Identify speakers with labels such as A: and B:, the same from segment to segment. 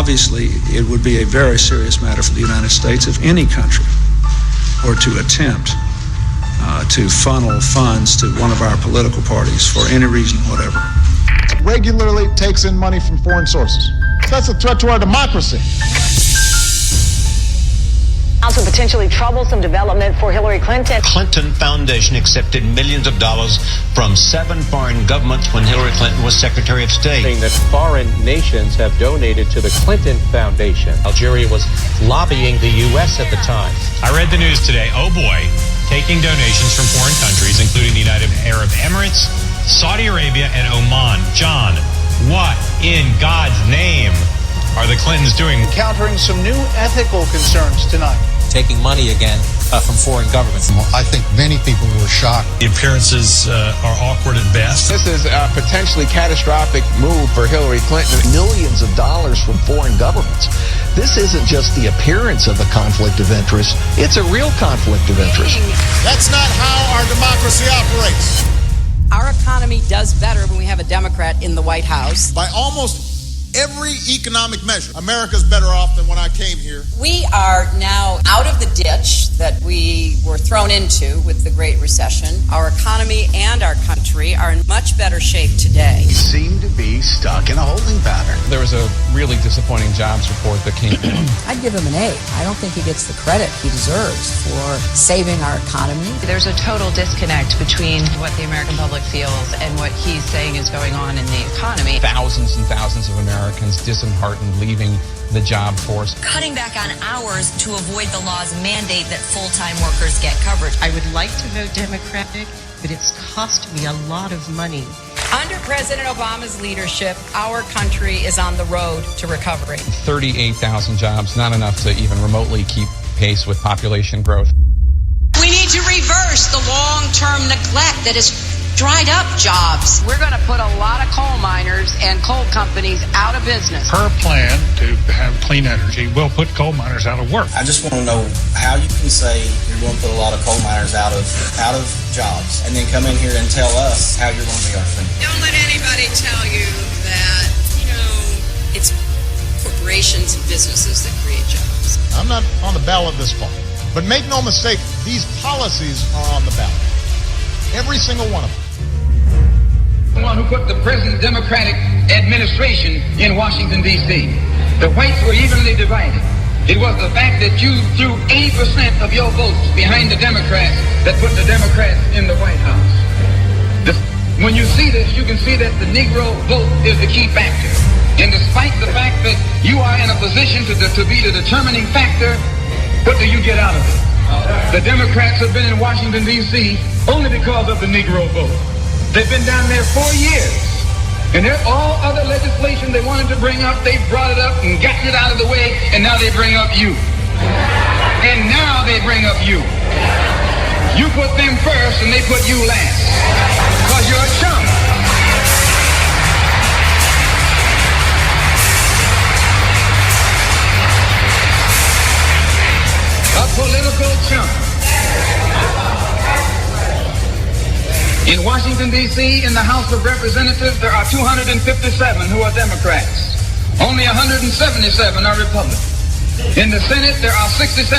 A: Obviously, it would be a very serious matter for the United States if any country were to attempt to funnel funds to one of our political parties for any reason whatever.
B: Regularly takes in money from foreign sources. That's a threat to our democracy.
C: Also potentially troublesome development for Hillary Clinton.
D: Clinton Foundation accepted millions of dollars from 7 foreign governments when Hillary Clinton was Secretary of State.
E: Saying that foreign nations have donated to the Clinton Foundation. Algeria was lobbying the U.S. at the time.
F: I read the news today. Oh boy, taking donations from foreign countries, including the United Arab Emirates, Saudi Arabia, and Oman. John, what in God's name are the Clintons doing?
G: Encountering some new ethical concerns tonight.
H: Taking money again from foreign governments.
I: I think many people were shocked.
J: The appearances are awkward at best.
K: This is a potentially catastrophic move for Hillary Clinton. Millions of dollars from foreign governments. This isn't just the appearance of a conflict of interest. It's a real conflict of interest.
B: That's not how our democracy operates.
L: Our economy does better when we have a Democrat in the White House.
B: By almost every economic measure, America's better off than when I came here.
L: We are now out of the ditch that we were thrown into with the Great Recession. Our economy and our country are in much better shape today.
M: We seem to be stuck in a holding pattern.
N: There was a really disappointing jobs report that came out.
L: I'd give him an A. I don't think he gets the credit he deserves for saving our economy.
O: There's a total disconnect between what the American public feels and what he's saying is going on in the economy.
N: Thousands and thousands of Americans disheartened, leaving the job force.
P: Cutting back on hours to avoid the law's mandate that full-time workers get coverage.
Q: I would like to vote Democratic, but it's cost me a lot of money.
L: Under President Obama's leadership, our country is on the road to recovery.
N: 38,000 jobs, not enough to even remotely keep pace with population growth.
P: We need to reverse the long-term neglect that has dried up jobs.
L: We're going to put a lot of coal miners and coal companies out of business.
J: Her plan to have clean energy will put coal miners out of work.
R: I just want to know how you can say you're going to put a lot of coal miners out of jobs and then come in here and tell us how you're going to be our friend.
P: Don't let anybody tell you that, it's corporations and businesses that create jobs.
B: I'm not on the ballot this fall, but make no mistake, these policies are on the ballot. Every single one of them.
S: The one who put the present Democratic administration in Washington, D.C. The whites were evenly divided. It was the fact that you threw 80% of your votes behind the Democrats that put the Democrats in the White House. When you see this, you can see that the Negro vote is the key factor. And despite the fact that you are in a position to be the determining factor, what do you get out of it? The Democrats have been in Washington, D.C. only because of the Negro vote. They've been down there 4 years. And all other legislation they wanted to bring up, they brought it up and gotten it out of the way, and now they bring up you. And now they bring up you. You put them first and they put you last. Because you're a chump. A political chump. In Washington, D.C., in the House of Representatives, there are 257 who are Democrats. Only 177 are Republicans. In the Senate, there are 67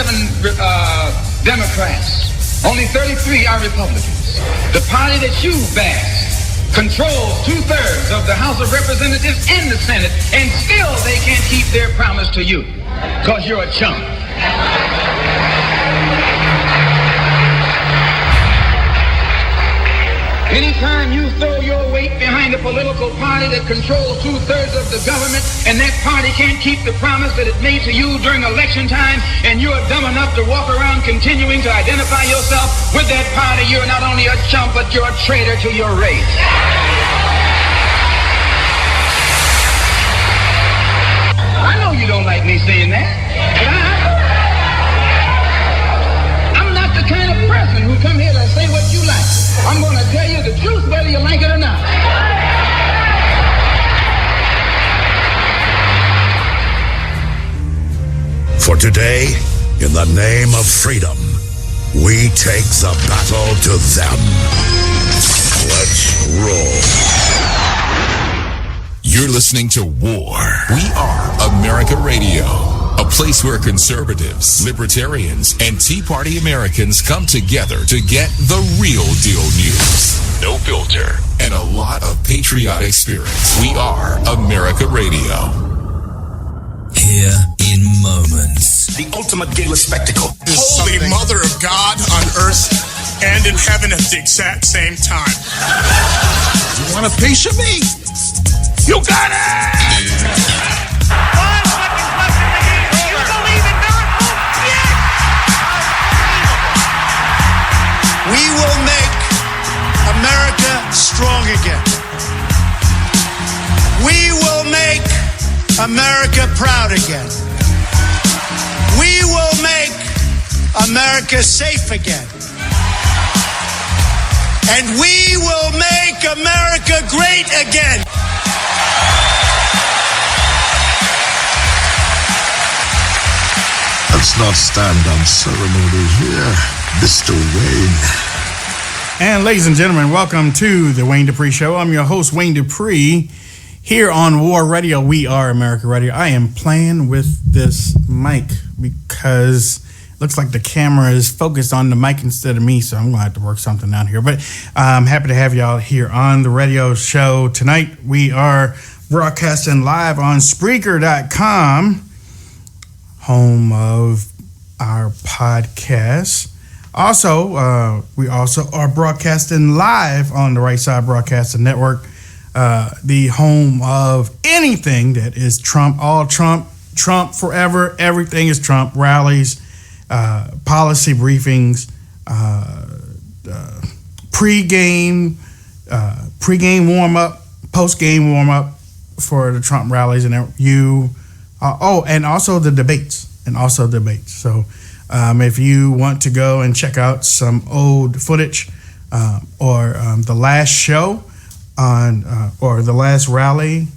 S: Democrats. Only 33 are Republicans. The party that you bash controls 2/3 of the House of Representatives and the Senate, and still they can't keep their promise to you, because you're a chump. Anytime you throw your weight behind a political party that controls 2/3 of the government, and that party can't keep the promise that it made to you during election time, and you're dumb enough to walk around continuing to identify yourself with that party, you're not only a chump, but you're a traitor to your race. I know you don't like me saying that, but I'm not the kind of person who come here to say what you like. I'm going to tell you the truth whether you like it or not.
T: For today, in the name of freedom, we take the battle to them. Let's roll.
U: You're listening to War. We are America Radio, a place where conservatives, libertarians, and Tea Party Americans come together to get the real deal news. No filter and a lot of patriotic spirit. We are America Radio.
V: Here in moments.
T: The ultimate gala spectacle.
J: Holy Mother of God on earth and in heaven at the exact same time.
T: You want a piece of me? You got it!
W: 5 seconds left in the game. Do you believe in miracles? Yes!
G: We will make America strong again. We will make America proud again. We will make America safe again. And we will make America great again.
T: Let's not stand on ceremony here, Mr. Wayne.
X: And ladies and gentlemen, welcome to the Wayne Dupree Show. I'm your host, Wayne Dupree, here on War Radio. We are America Radio. I am playing with this mic because it looks like the camera is focused on the mic instead of me, so I'm going to have to work something out here. But I'm happy to have y'all here on the radio show tonight. We are broadcasting live on Spreaker.com, home of our podcast. Also, we also are broadcasting live on the Right Side Broadcasting Network, the home of anything that is Trump, all Trump, Trump forever, everything is Trump, rallies, policy briefings, pre-game warm-up, post-game warm-up for the Trump rallies and and also the debates, So if you want to go and check out some old footage or the last show on or the last rally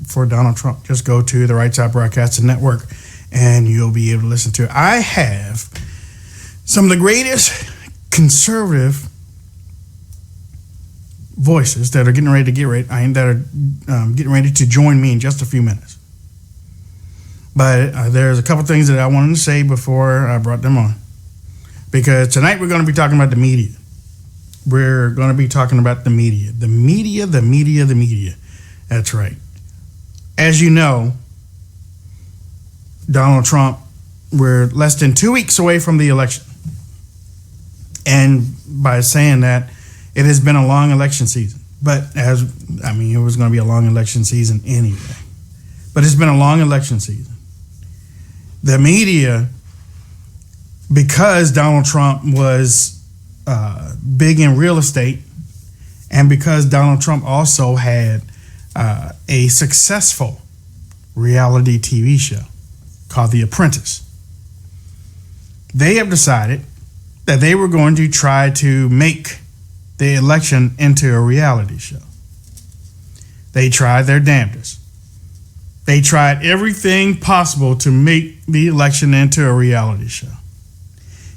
X: for Donald Trump, just go to the Right Side Broadcasting Network and you'll be able to listen to it. I have some of the greatest conservative voices that are getting ready to join me in just a few minutes. But there's a couple things that I wanted to say before I brought them on. Because tonight we're going to be talking about the media. We're going to be talking about the media. The media. That's right. As you know, Donald Trump, we're less than 2 weeks away from the election. And by saying that, it has been a long election season. But it was going to be a long election season anyway. But it's been a long election season. The media, because Donald Trump was big in real estate, and because Donald Trump also had a successful reality TV show called The Apprentice, they have decided that they were going to try to make the election into a reality show. They tried their damnedest. They tried everything possible to make the election into a reality show.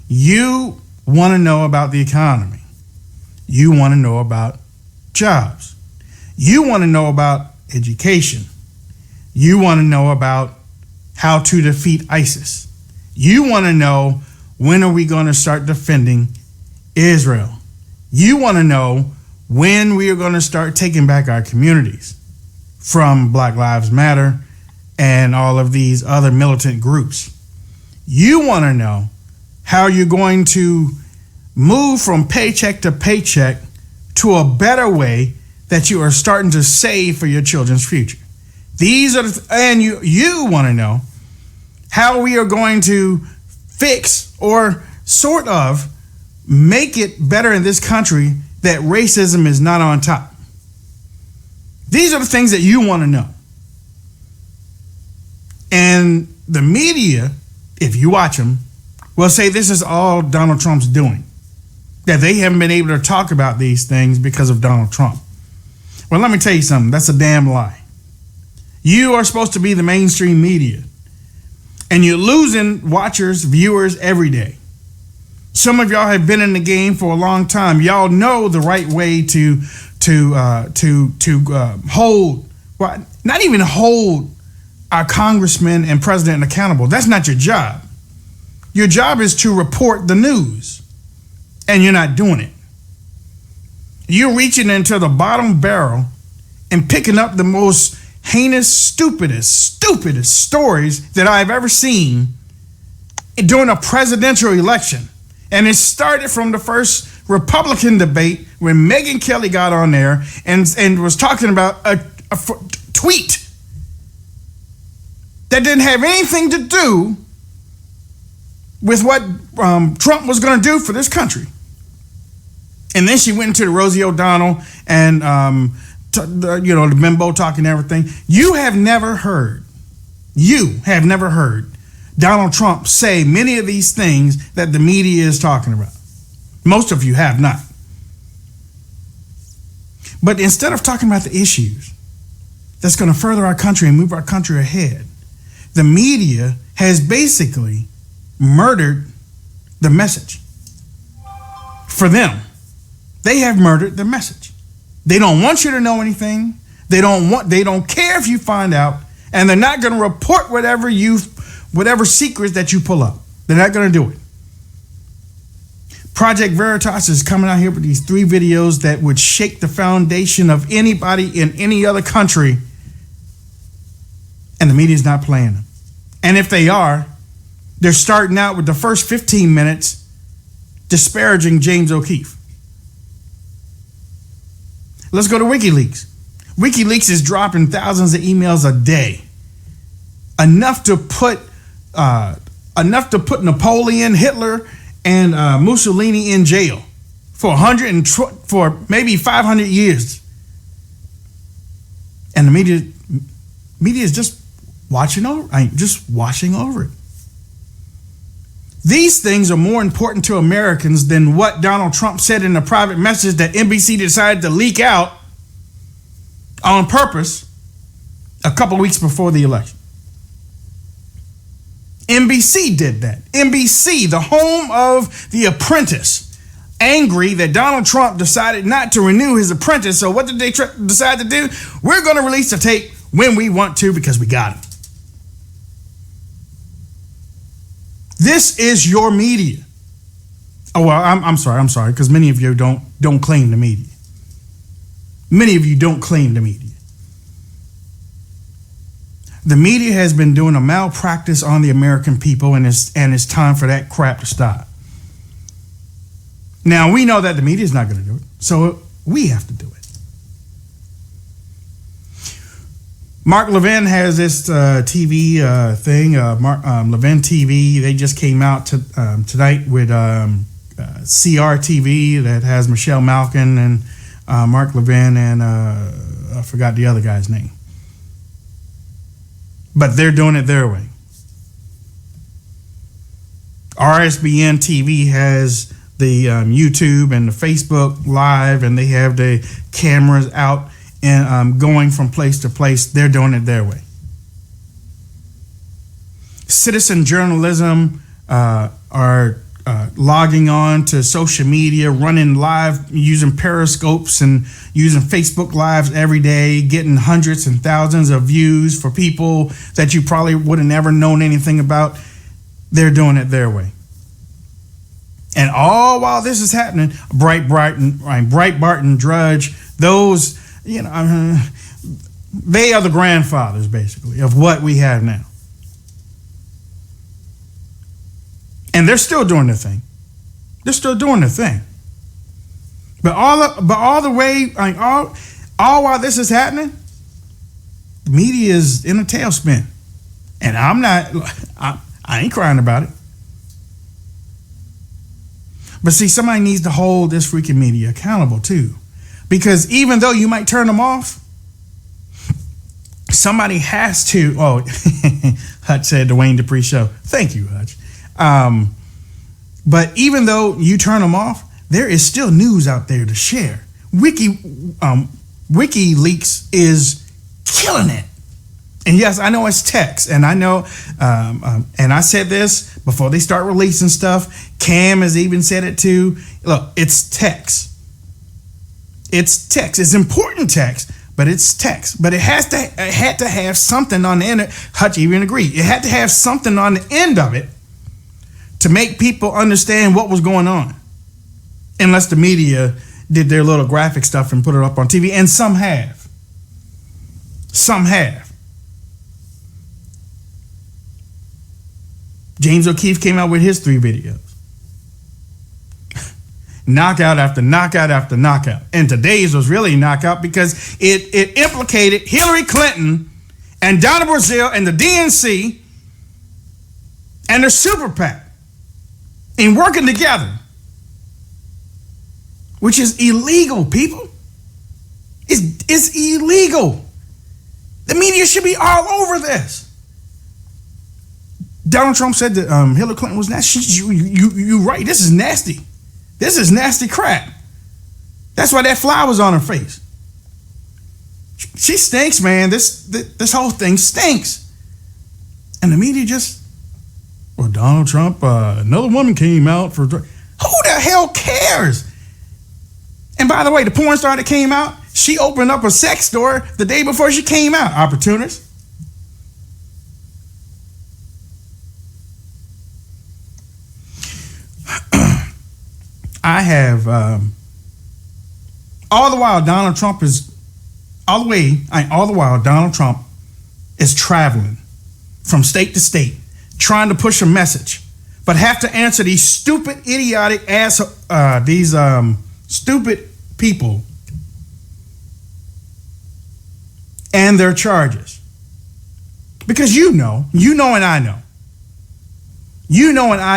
X: You want to know about the economy. You want to know about jobs. You want to know about education. You want to know about how to defeat ISIS. You want to know when are we going to start defending Israel. You want to know when we are going to start taking back our communities from Black Lives Matter and all of these other militant groups. You want to know how you're going to move from paycheck to paycheck to a better way that you are starting to save for your children's future. These are and you want to know how we are going to fix or sort of make it better in this country that racism is not on top. These are the things that you want to know. And the media, if you watch them, will say this is all Donald Trump's doing. That they haven't been able to talk about these things because of Donald Trump. Well, let me tell you something. That's a damn lie. You are supposed to be the mainstream media. And you're losing watchers, viewers every day. Some of y'all have been in the game for a long time. Y'all know the right way to hold Well, not even hold our congressmen and president accountable. That's not your job. Your job is to report the news, and you're not doing it. You're reaching into the bottom barrel and picking up the most heinous, stupidest stories that I've ever seen during a presidential election. And it started from the first Republican debate when Megyn Kelly got on there and was talking about a tweet that didn't have anything to do with what Trump was going to do for this country. And then she went into the Rosie O'Donnell and the bimbo talking and everything. You have never heard Donald Trump say many of these things that the media is talking about. Most of you have not. But instead of talking about the issues that's going to further our country and move our country ahead, the media has basically murdered the message. For them, they have murdered the message. They don't want you to know anything. They don't care if you find out, and they're not going to report whatever secrets that you pull up. They're not going to do it. Project Veritas is coming out here with these 3 videos that would shake the foundation of anybody in any other country, and the media's not playing them. And if they are, they're starting out with the first 15 minutes disparaging James O'Keefe. Let's go to WikiLeaks. WikiLeaks is dropping thousands of emails a day, enough to put Napoleon, Hitler, and Mussolini in jail for maybe 500 years. And the media is just watching over it. These things are more important to Americans than what Donald Trump said in a private message that NBC decided to leak out on purpose a couple weeks before the election. NBC did that. NBC, the home of The Apprentice, angry that Donald Trump decided not to renew his apprentice. So what did they decide to do? We're going to release the tape when we want to because we got him. This is your media. Oh, well, I'm sorry, because many of you don't claim the media. Many of you don't claim the media. The media has been doing a malpractice on the American people, and it's time for that crap to stop. Now, we know that the media is not going to do it, so we have to do it. Mark Levin has this TV thing, Levin TV. They just came out tonight with CRTV that has Michelle Malkin and Mark Levin and I forgot the other guy's name. But they're doing it their way. RSBN TV has the YouTube and the Facebook Live, and they have the cameras out and going from place to place. They're doing it their way. Citizen journalism are logging on to social media, running live, using periscopes and using Facebook Lives every day, getting hundreds and thousands of views for people that you probably would have never known anything about. They're doing it their way. And all while this is happening, Breitbart and Drudge, those, they are the grandfathers, basically, of what we have now. And they're still doing their thing. They're still doing their thing. But all while this is happening, the media is in a tailspin. And I ain't crying about it. But see, somebody needs to hold this freaking media accountable too. Because even though you might turn them off, somebody has to. Oh, Hutch said the Wayne Dupree show. Thank you, Hutch. But even though you turn them off, there is still news out there to share. WikiLeaks is killing it. And yes, I know it's text, and I know, and I said this before they start releasing stuff. Cam has even said it too. Look, it's text. It's text. It's important text, but it's text. But it had to have something on the end. Hutch even agreed. It had to have something on the end of it to make people understand what was going on. Unless the media did their little graphic stuff and put it up on TV, and some have. Some have. James O'Keefe came out with his 3 videos. Knockout after knockout after knockout. And today's was really knockout because it implicated Hillary Clinton and Donna Brazile and the DNC and their super PAC in working together, which is illegal, people. It's illegal. The media should be all over this. Donald Trump said that Hillary Clinton was nasty. You right. This is nasty. This is nasty crap. That's why that fly was on her face. She stinks, man. This whole thing stinks. And the media just, well, Donald Trump, another woman came out for... Who the hell cares? And by the way, the porn star that came out, she opened up a sex store the day before she came out. Opportunist. I have, all the while Donald Trump is traveling from state to state, trying to push a message, but have to answer these stupid, idiotic stupid people and their charges. Because you know and I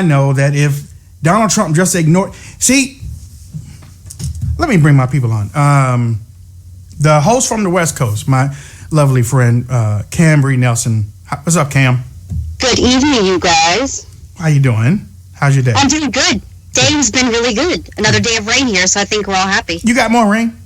X: know that if Donald Trump just ignored... See, let me bring my people on. The host from the West Coast, my lovely friend, Cambry Nelson. What's up, Cam?
A: Good evening, you guys.
X: How you doing? How's your day?
A: I'm doing good. Day has been really good. Another day of rain here, so I think we're all happy.
X: You got more rain?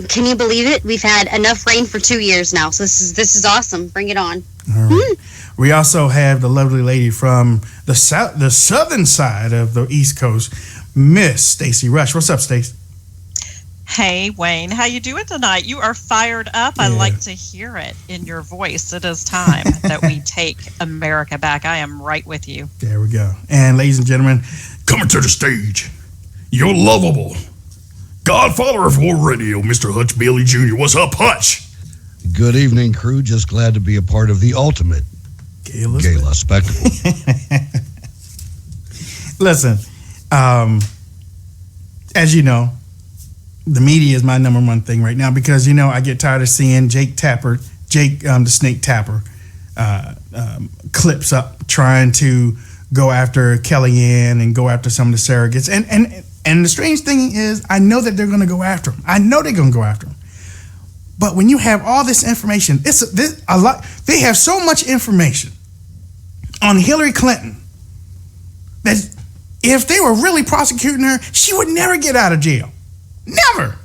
A: Can you believe it? We've had enough rain for 2 years now, so this is awesome. Bring it on.
X: All right. We also have the lovely lady from the southern side of the East Coast, Miss Stacey Rush. What's up, Stacey?
C: Hey, Wayne. How you doing tonight? You are fired up. Yeah. I like to hear it in your voice. It is time that we take America back. I am right with you.
X: There we go. And ladies and gentlemen, coming to the stage, your lovable godfather of war radio, Mr. Hutch Bailey Jr. What's up, Hutch?
T: Good evening, crew. Just glad to be a part of the ultimate gala spectacle.
X: Listen, as you know, the media is my number one thing right now because, I get tired of seeing Jake the Snake Tapper, clips up trying to go after Kellyanne and go after some of the surrogates. And the strange thing is, I know that they're going to go after him. But when you have all this information, a lot. They have so much information on Hillary Clinton that if they were really prosecuting her, she would never get out of jail. Never.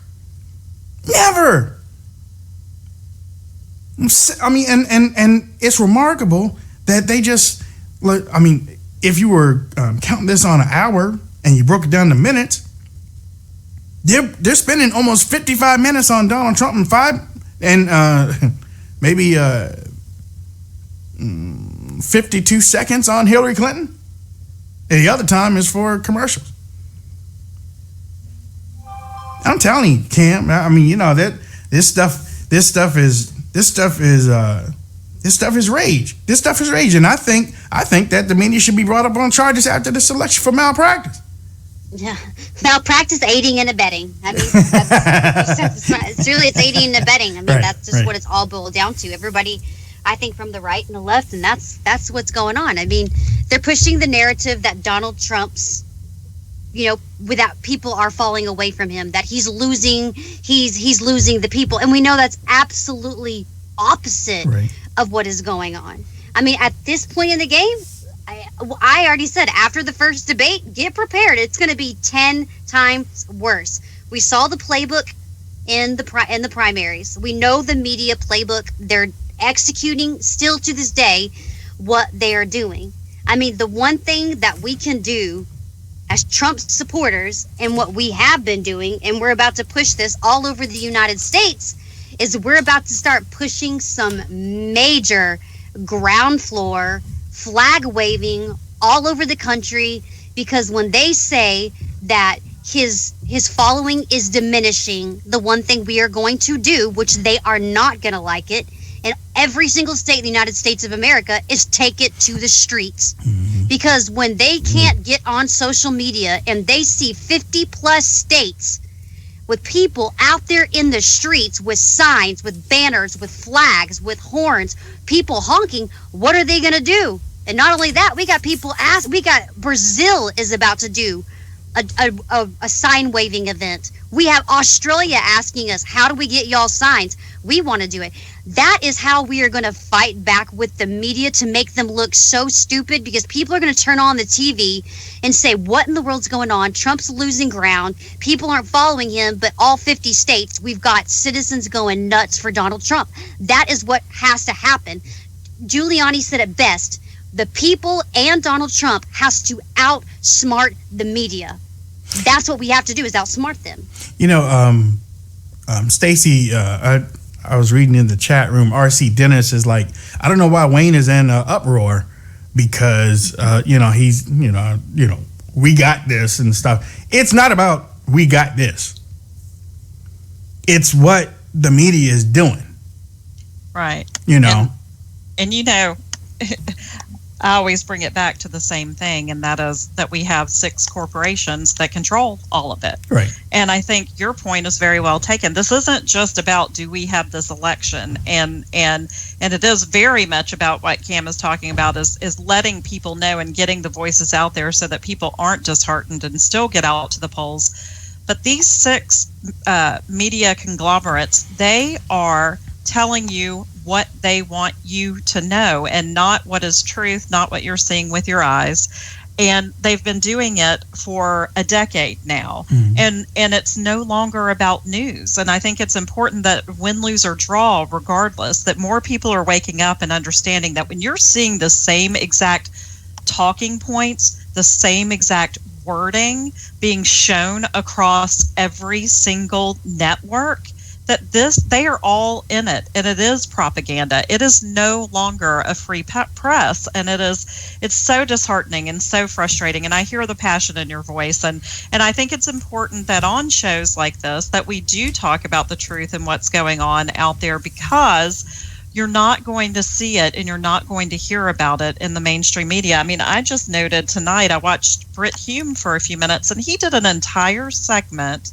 X: I mean, and it's remarkable that they just. I mean, if you were counting this on an hour and you broke it down to minutes. They're spending almost 55 minutes on Donald Trump and maybe 52 seconds on Hillary Clinton. And the other time is for commercials. I'm telling you, Cam. I mean, that this stuff is rage. This stuff is rage, and I think that the media should be brought up on charges after the selection for malpractice.
A: Yeah, malpractice, aiding and abetting. I mean, it's aiding and abetting. I mean, that's just what it's all boiled down to. Everybody, I think, from the right and the left, and that's what's going on. I mean, they're pushing the narrative that Donald Trump's, without people are falling away from him, that he's losing the people, and we know that's absolutely opposite of what is going on. I mean, at this point in the game. I already said after the first debate, get prepared. It's going to be 10 times worse. We saw the playbook in the primaries. We know the media playbook. They're executing still to this day what they are doing. I mean, the one thing that we can do as Trump supporters and what we have been doing, and we're about to push this all over the United States, is we're about to start pushing some major ground floor flag waving all over the country, because when they say that his following is diminishing, the one thing we are going to do, which they are not going to like it, in every single state in the United States of America, is take it to the streets. Because when they can't get on social media and they see 50 plus states with people out there in the streets with signs, with banners, with flags, with horns, people honking, what are they going to do? And not only that, we got Brazil is about to do a sign waving event. We have Australia asking us, how do we get y'all signs? We want to do it. That is how we are going to fight back with the media, to make them look so stupid, because people are going to turn on the TV and say, what in the world's going on? Trump's losing ground. People aren't following him, but all 50 states, we've got citizens going nuts for Donald Trump. That is what has to happen. Giuliani said it best. The people and Donald Trump has to outsmart the media. That's what we have to do, is outsmart them.
X: You know, Stacy, I was reading in the chat room, RC Dennis is like, I don't know why Wayne is in uproar, because, he's, we got this and stuff. It's not about we got this. It's what the media is doing.
C: Right. And I always bring it back to the same thing, and that is that we have 6 corporations that control all of it.
X: Right.
C: And I think your point is very well taken. This isn't just about, do we have this election, and it is very much about what Cam is talking about, is letting people know and getting the voices out there so that people aren't disheartened and still get out to the polls. But these 6 media conglomerates, they are telling you what they want you to know, and not what is truth, not what you're seeing with your eyes. And they've been doing it for a decade now. And it's no longer about news. And I think it's important that win, lose, or draw, regardless, that more people are waking up and understanding that when you're seeing the same exact talking points, the same exact wording being shown across every single network, that they are all in it, and it is propaganda. It is no longer a free press, and it's so disheartening and so frustrating. And I hear the passion in your voice, and I think it's important that on shows like this that we do talk about the truth and what's going on out there, because you're not going to see it and you're not going to hear about it in the mainstream media. I mean, I just noted tonight, I watched Britt Hume for a few minutes, and he did an entire segment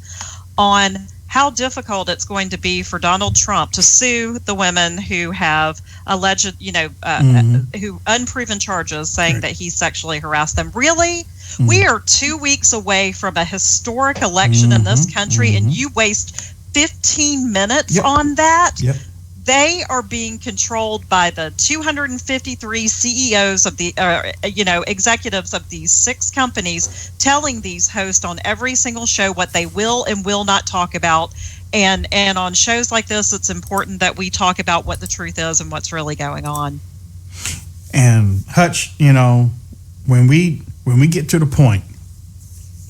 C: on how difficult it's going to be for Donald Trump to sue the women who have alleged, who unproven charges saying that he sexually harassed them. Really? We are 2 weeks away from a historic election in this country, and you waste 15 minutes on that? They are being controlled by the 253 CEOs of the, executives of these 6 companies, telling these hosts on every single show what they will and will not talk about. And on shows like this, it's important that we talk about what the truth is and what's really going on.
X: And Hutch, when we get to the point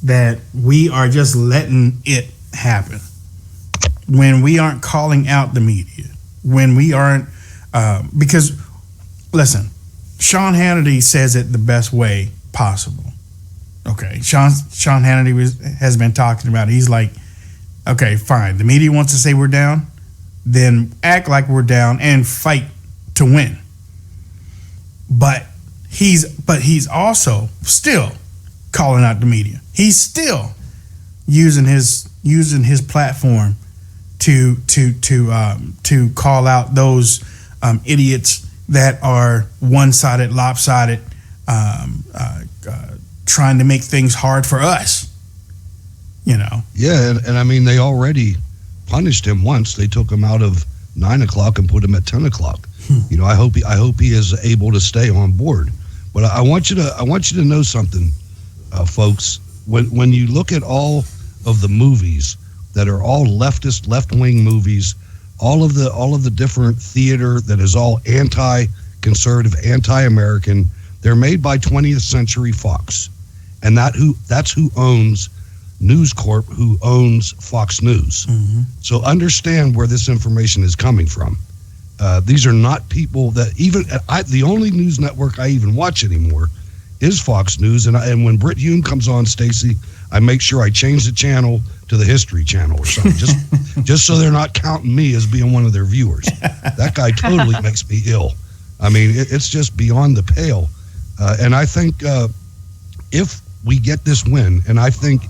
X: that we are just letting it happen, when we aren't calling out the media, when we aren't, because, listen, Sean Hannity says it the best way possible. Okay, Sean Hannity has been talking about it. He's like, okay, fine. The media wants to say we're down, then act like we're down and fight to win. But he's also still calling out the media. He's still using his platform to call out those idiots that are one-sided, lopsided, trying to make things hard for us.
D: Yeah, and I mean, they already punished him once. They took him out of 9 o'clock and put him at 10 o'clock. I hope he is able to stay on board. But I want you to know something, folks. When you look at all of the movies that are all leftist, left-wing movies, all of the different theater that is all anti-conservative, anti-American, they're made by 20th Century Fox, and that's who owns News Corp who owns Fox News.
X: Mm-hmm.
D: So understand where this information is coming from. These are not people that even the only news network I even watch anymore is Fox News. And when Britt Hume comes on, Stacey, I make sure I change the channel to the History Channel or something, just so they're not counting me as being one of their viewers. That guy totally makes me ill. I mean, it's just beyond the pale. And I think if we get this win, and I think,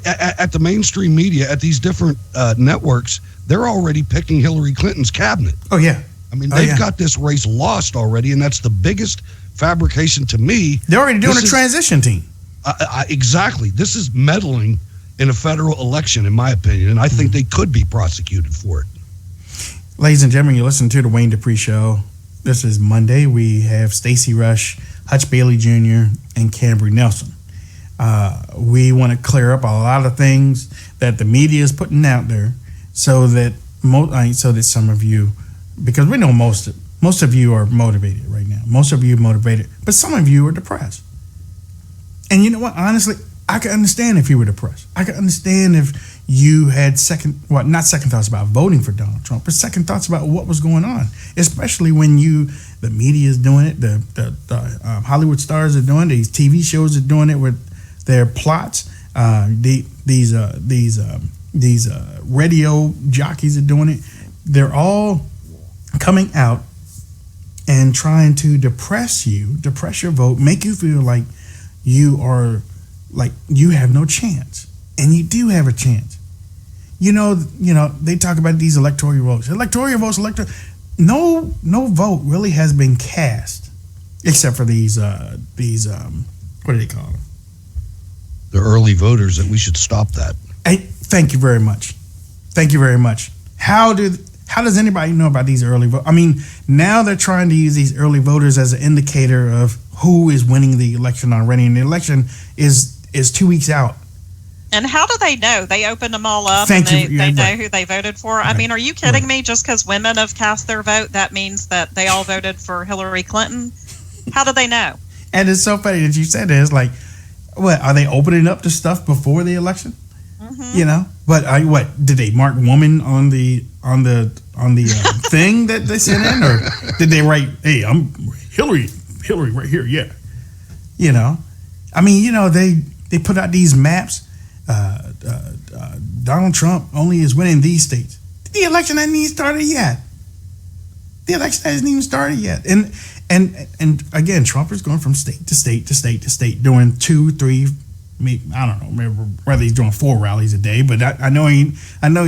D: at the mainstream media, at these different networks, they're already picking Hillary Clinton's cabinet.
X: Oh, yeah.
D: I mean, they've got this race lost already, and that's the biggest fabrication to me.
X: They're already doing a transition team.
D: Exactly. This is meddling in a federal election, in my opinion, and I think they could be prosecuted for it.
X: Ladies and gentlemen, you listen to the Wayne Dupree Show. This is Monday. We have Stacey Rush, Hutch Bailey Jr., and Cambry Nelson. We want to clear up a lot of things that the media is putting out there, so that some of you, because we know most of you are motivated right now. Most of you are motivated, but some of you are depressed. And you know what? Honestly, I can understand if you were depressed. I can understand if you had not second thoughts about voting for Donald Trump, but second thoughts about what was going on, especially when the media is doing it, the Hollywood stars are doing it, these TV shows are doing it with their plots. These radio jockeys are doing it. They're all coming out and trying to depress your vote, make you feel like you have no chance, and you do have a chance. They talk about these electoral votes. No vote really has been cast, except for these what do they call them?
D: The early voters. That we should stop that.
X: Hey, thank you very much. How does anybody know about these early votes? I mean, now they're trying to use these early voters as an indicator of who is winning the election already, and the election is 2 weeks out.
C: And how do they know? They open them all up
X: Thank
C: and
X: you.
C: they know who they voted for? I mean, are you kidding me? Just because women have cast their vote, that means that they all voted for Hillary Clinton? How do they know?
X: And it's so funny that you said that. It's like, what, are they opening up the stuff before the election?
C: Mm-hmm.
X: But what did they mark woman on the thing that they sent in, or did they write, "Hey, I'm Hillary right here"? Yeah, I mean, they put out these maps. Donald Trump only is winning these states. The election hasn't even started yet. And again, Trump is going from state to state to state to state, doing 2, 3. I don't know. Remember whether he's doing 4 rallies a day, but I know he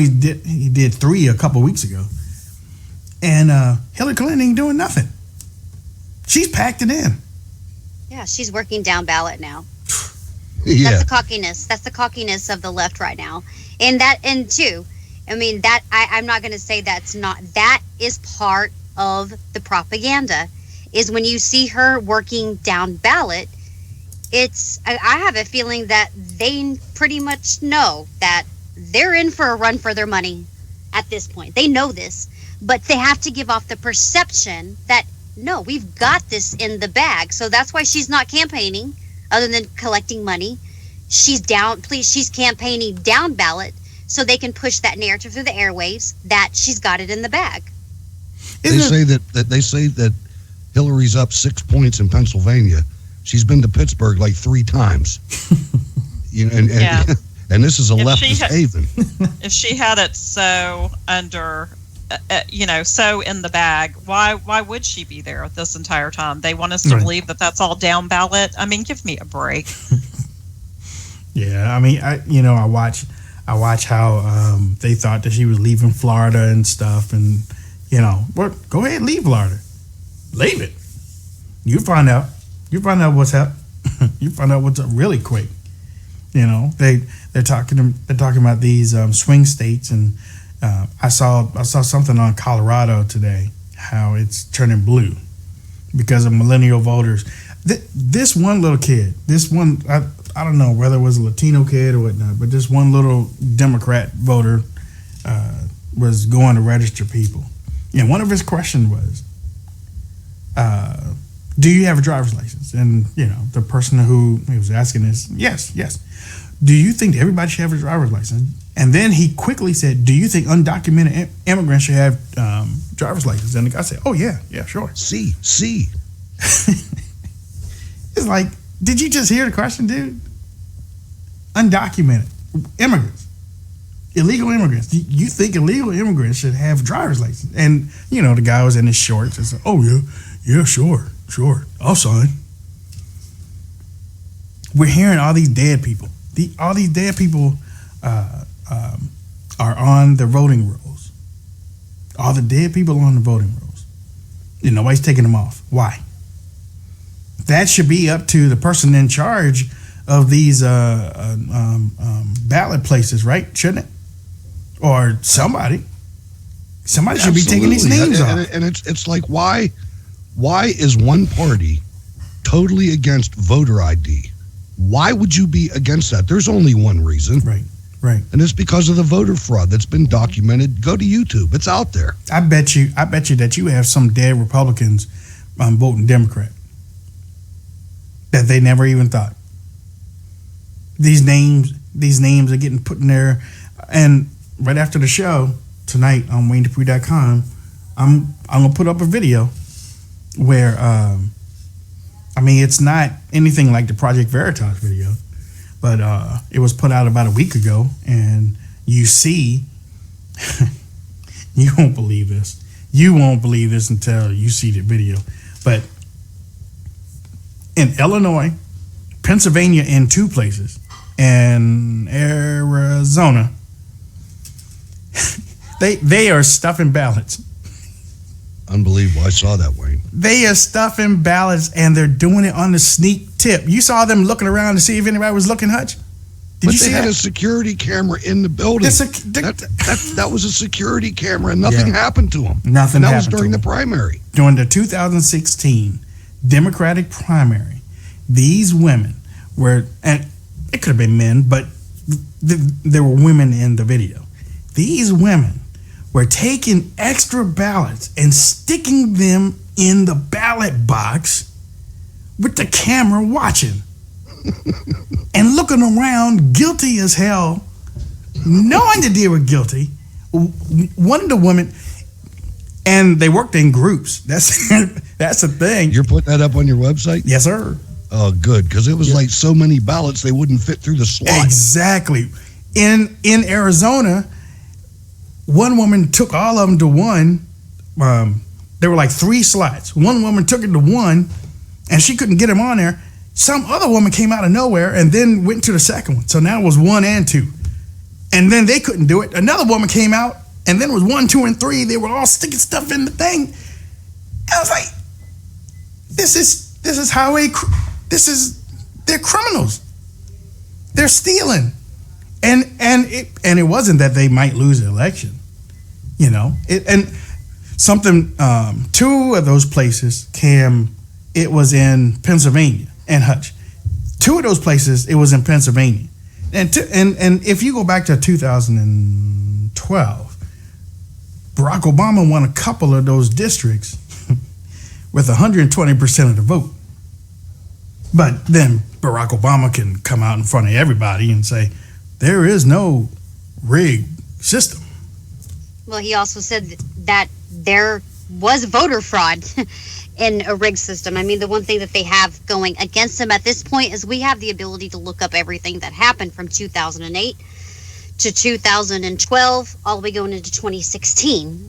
X: did 3 a couple weeks ago. And Hillary Clinton ain't doing nothing. She's packed it in.
A: Yeah, she's working down ballot now.
D: Yeah.
A: That's the cockiness of the left right now. And too, I mean, that I'm not going to say that is part of the propaganda, is when you see her working down ballot. I have a feeling that they pretty much know that they're in for a run for their money at this point. They know this, but they have to give off the perception that, no, we've got this in the bag. So that's why she's not campaigning other than collecting money. She's campaigning down ballot so they can push that narrative through the airwaves that she's got it in the bag.
D: They say that Hillary's up 6 points in Pennsylvania. She's been to Pittsburgh like 3 times. And this is a leftist haven.
C: If she had it so under, so in the bag, why would she be there this entire time? They want us to believe that that's all down ballot. I mean, give me a break.
X: Yeah, I mean, I watch how they thought that she was leaving Florida and stuff, and go ahead, leave Florida, leave it. You find out what's up. You find out what's up really quick. They're talking about these swing states, and I saw something on Colorado today, how it's turning blue because of millennial voters. This one little kid, I don't know whether it was a Latino kid or whatnot, but this one little Democrat voter was going to register people. And one of his questions was, do you have a driver's license? And, the person who he was asking is, yes. do you think everybody should have a driver's license? And then he quickly said, do you think undocumented immigrants should have driver's license? And the guy said, oh, yeah, sure.
D: See.
X: It's like, did you just hear the question, dude? Undocumented immigrants, illegal immigrants. You think illegal immigrants should have driver's license? And, the guy was in his shorts and said, oh, yeah, sure, I'll sign. We're hearing all these dead people. All these dead people are on the voting rolls. All the dead people are on the voting rolls. Nobody's taking them off. Why? That should be up to the person in charge of these ballot places, right? Shouldn't it? Or somebody should be taking these names off.
D: And it's like, why is one party totally against voter ID? Why would you be against that? There's only one reason.
X: Right.
D: And it's because of the voter fraud that's been documented. Go to YouTube. It's out there.
X: I bet you that you have some dead Republicans voting Democrat that they never even thought. These names are getting put in there. And right after the show tonight on WayneDupree.com, I'm gonna put up a video where it's not anything like the Project Veritas video, but it was put out about a week ago, and you see, you won't believe this. You won't believe this until you see the video. But in Illinois, Pennsylvania, in 2 places, and Arizona, they are stuffing ballots.
D: Unbelievable. I saw that, Wayne.
X: They are stuffing ballots, and they're doing it on the sneak tip. You saw them looking around to see if anybody was looking, Hutch?
D: But they had a security camera in the building. That was a security camera, and nothing happened to them.
X: Nothing happened.
D: That was during the primary.
X: During the 2016 Democratic primary, these women were, and it could have been men, but there were women in the video. These women were taking extra ballots and sticking them in the ballot box with the camera watching and looking around, guilty as hell, knowing that they were guilty. One of the women, and they worked in groups. That's the thing.
D: You're putting that up on your website?
X: Yes, sir.
D: Oh, good, because it was like so many ballots they wouldn't fit through the slot.
X: Exactly. In Arizona, one woman took all of them to one. There were like 3 slots. One woman took it to one, and she couldn't get them on there. Some other woman came out of nowhere and then went to the second one. So now it was 1 and 2. And then they couldn't do it. Another woman came out, and then it was 1, 2, and 3. They were all sticking stuff in the thing. I was like, they're criminals. They're stealing. And it wasn't that they might lose the election, and something. 2 of those places, Cam, it was in Pennsylvania, and Hutch. 2 of those places, it was in Pennsylvania, and if you go back to 2012, Barack Obama won a couple of those districts with 120% of the vote. But then Barack Obama can come out in front of everybody and say, there is no rigged system.
A: Well, he also said that there was voter fraud in a rigged system. I mean, the one thing that they have going against them at this point is we have the ability to look up everything that happened from 2008 to 2012, all the way going into 2016.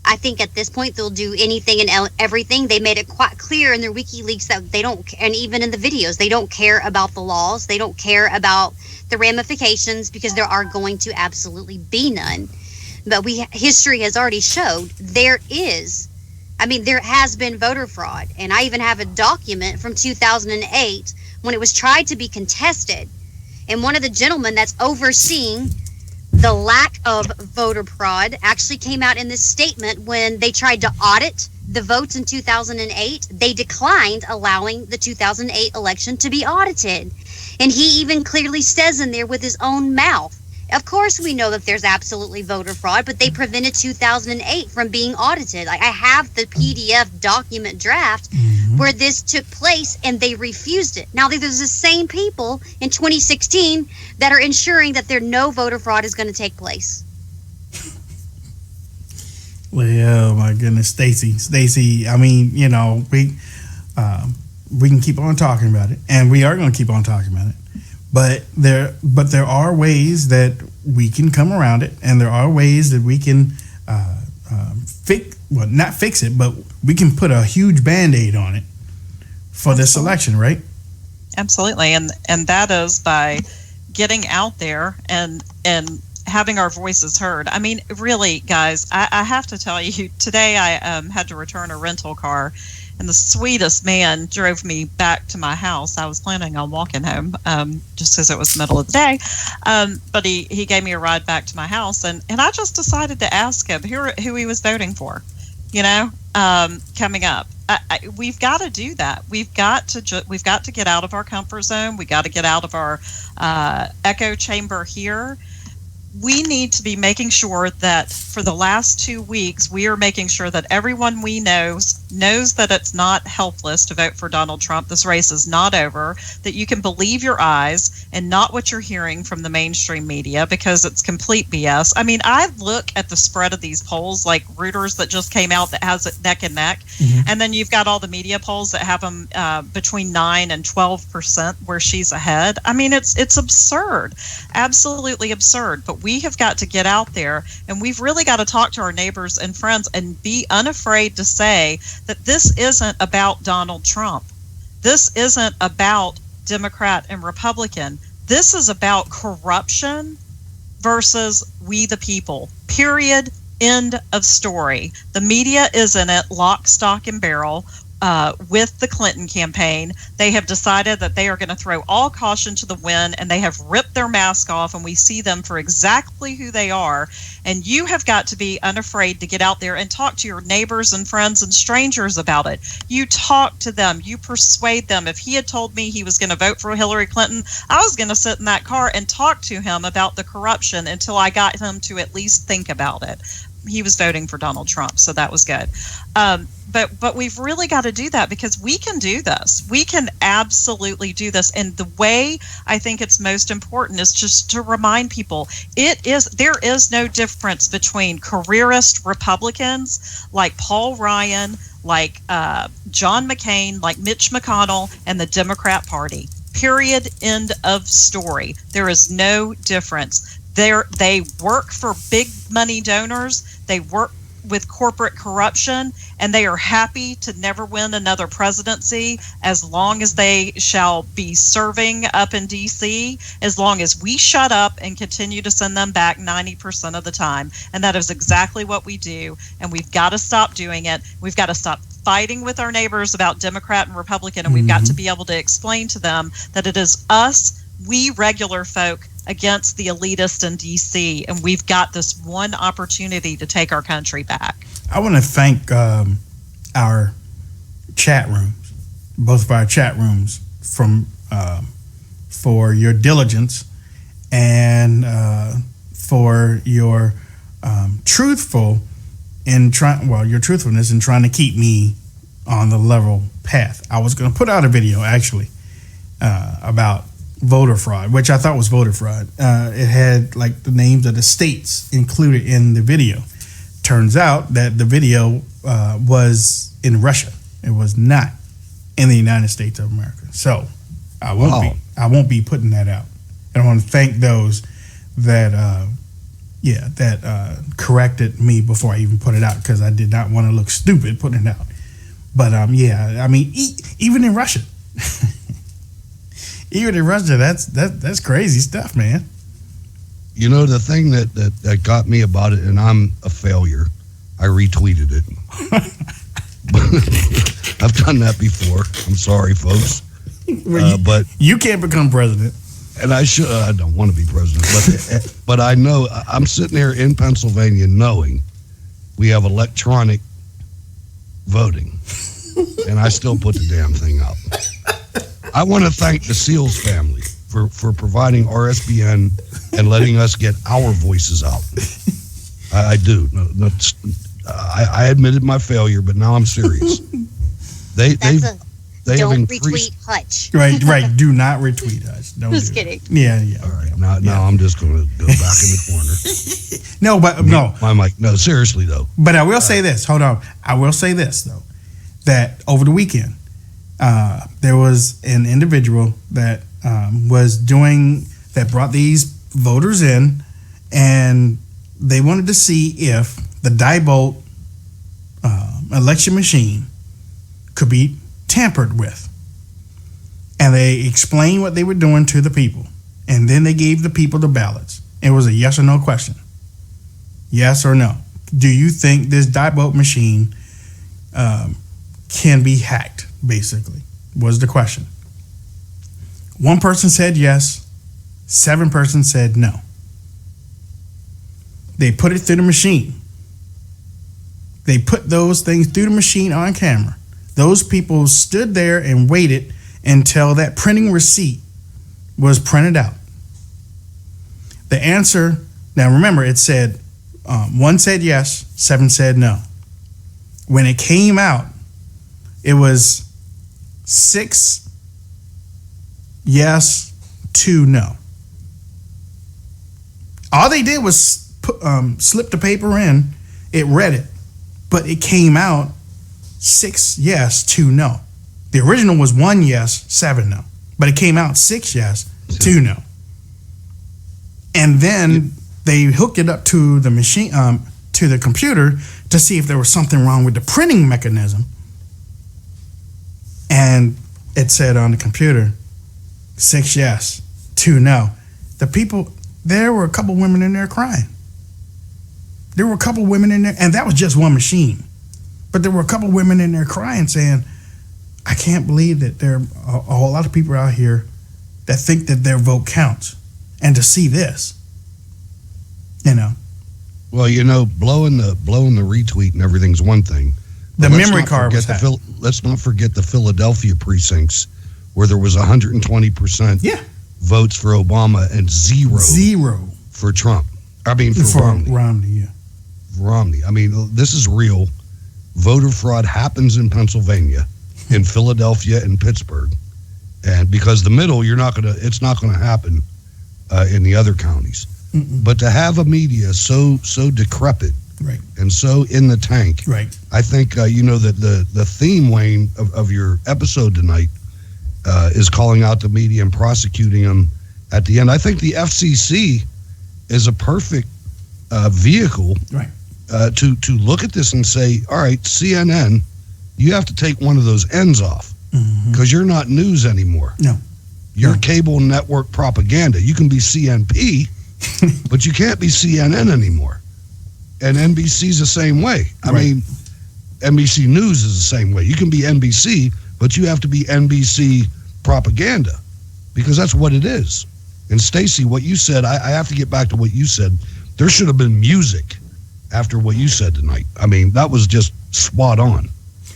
A: I think at this point they'll do anything and everything. They made it quite clear in their WikiLeaks that they don't, and even in the videos, they don't care about the laws. They don't care about the ramifications, because there are going to absolutely be none. But history has already showed there has been voter fraud. And I even have a document from 2008 when it was tried to be contested. And one of the gentlemen that's overseeing the lack of voter fraud actually came out in this statement when they tried to audit the votes in 2008. They declined allowing the 2008 election to be audited. And he even clearly says in there with his own mouth, of course we know that there's absolutely voter fraud, but they prevented 2008 from being audited. Like, I have the PDF document draft where this took place, and they refused it. Now, there's the same people in 2016 that are ensuring that no voter fraud is going to take place.
X: Well, oh my goodness, Stacey. I mean, you know, we can keep on talking about it, and we are going to keep on talking about it. But there are ways that we can come around it, and there are ways that we can not fix it, but we can put a huge Band-Aid on it for this election, right?
C: Absolutely, and that is by getting out there and having our voices heard. I mean, really, guys, I have to tell you, today I had to return a rental car, and the sweetest man drove me back to my house. I was planning on walking home just because it was the middle of the day, but he gave me a ride back to my house, and I just decided to ask him who he was voting for, you know, coming up. We've got to do that. We've got to get out of our comfort zone. We got to get out of our echo chamber here. We need to be making sure that for the last 2 weeks, we are making sure that everyone we knows that it's not helpless to vote for Donald Trump. This race is not over, that you can believe your eyes and not what you're hearing from the mainstream media, because it's complete BS. I mean, I look at the spread of these polls, like Reuters that just came out that has it neck and neck. Mm-hmm. And then you've got all the media polls that have them between 9 and 12% where she's ahead. I mean, it's absurd, absolutely absurd. But we have got to get out there, and we've really got to talk to our neighbors and friends and be unafraid to say that this isn't about Donald Trump. This isn't about Democrat and Republican. This is about corruption versus we the people. Period. End of story. The media is in it lock, stock, and barrel. With the Clinton campaign, they have decided that they are going to throw all caution to the wind, and they have ripped their mask off, and we see them for exactly who they are. And you have got to be unafraid to get out there and talk to your neighbors and friends and strangers about it. You talk to them, you persuade them. If he had told me he was going to vote for Hillary Clinton, I was going to sit in that car and talk to him about the corruption until I got him to at least think about it. He was voting for Donald Trump, so that was good. But we've really got to do that, because we can do this. We can absolutely do this. And the way I think it's most important is just to remind people there is no difference between careerist Republicans like Paul Ryan, like John McCain, like Mitch McConnell, and the Democrat Party. Period. End of story. There is no difference. They work for big money donors. They work with corporate corruption, and they are happy to never win another presidency as long as they shall be serving up in D.C., as long as we shut up and continue to send them back 90% of the time. And that is exactly what we do, and we've got to stop doing it. We've got to stop fighting with our neighbors about Democrat and Republican, and we've got to be able to explain to them that it is us, we regular folk, against the elitist in D.C., and we've got this one opportunity to take our country back.
X: I want to thank our chat rooms, both of our chat rooms, for your diligence and for your your truthfulness in trying to keep me on the level path. I was going to put out a video actually about voter fraud, which I thought was voter fraud. It had like the names of the states included in the video. Turns out that the video was in Russia. It was not in the United States of America. So I won't be putting that out. And I want to thank those that corrected me before I even put it out, because I did not want to look stupid putting it out. But I mean, even in Russia. Even in Russia, that's crazy stuff, man.
D: You know, the thing that got me about it, and I'm a failure, I retweeted it. I've done that before. I'm sorry, folks. But
X: you can't become president.
D: And I don't want to be president. But I know, I'm sitting here in Pennsylvania knowing we have electronic voting. And I still put the damn thing up. I want to thank the Seals family for providing RSBN and letting us get our voices out. I do. I admitted my failure, but now I'm serious. They
A: don't
D: have increased.
A: retweet Hutch.
X: Right. Do not retweet Hutch. Don't
A: Just
X: do
A: kidding.
X: It. Yeah.
D: All right. Now I'm just going to go back in the corner.
X: No.
D: My mic. No, seriously though.
X: But I will say this. Hold on. I will say this though, that over the weekend, there was an individual that brought these voters in, and they wanted to see if the Diebold election machine could be tampered with. And they explained what they were doing to the people. And then they gave the people the ballots. It was a yes or no question. Yes or no. Do you think this Diebold machine can be hacked, basically, was the question. One person said yes. 7 persons said no. They put it through the machine. They put those things through the machine on camera. Those people stood there and waited until that printing receipt was printed out. The answer, now remember, it said 1 said yes, 7 said no. When it came out, it was 6 yes, 2 no. All they did was slip the paper in, it read it, but it came out 6 yes, 2 no. The original was 1 yes, 7 no, but it came out 6 yes, 2 no. And then they hooked it up to the machine, to the computer to see if there was something wrong with the printing mechanism. And it said on the computer, 6 yes, 2 no. The people, there were a couple women in there crying. There were a couple women in there, and that was just one machine. But there were a couple women in there crying, saying, I can't believe that there are a whole lot of people out here that think that their vote counts. And to see this, you know.
D: Well, you know, blowing the retweet and everything's one thing.
X: The memory card was hacked.
D: Let's not forget the Philadelphia precincts where there was 120% votes for Obama and zero for Trump. I mean, for Romney. Romney. I mean, this is real. Voter fraud happens in Pennsylvania, in Philadelphia, and Pittsburgh, and because the middle, it's not gonna happen in the other counties.
X: Mm-mm.
D: But to have a media so decrepit,
X: right,
D: and so in the tank,
X: right,
D: I think that the theme, Wayne, of your episode tonight is calling out the media and prosecuting them at the end. I think the FCC is a perfect vehicle,
X: right,
D: to look at this and say, all right, CNN, you have to take one of those ends off because you're not news anymore.
X: No.
D: You're cable network propaganda. You can be CNP, but you can't be CNN anymore. And NBC's the same way. I mean, NBC News is the same way. You can be NBC, but you have to be NBC propaganda because that's what it is. And Stacey, what you said, I have to get back to what you said. There should have been music after what you said tonight. I mean, that was just spot on.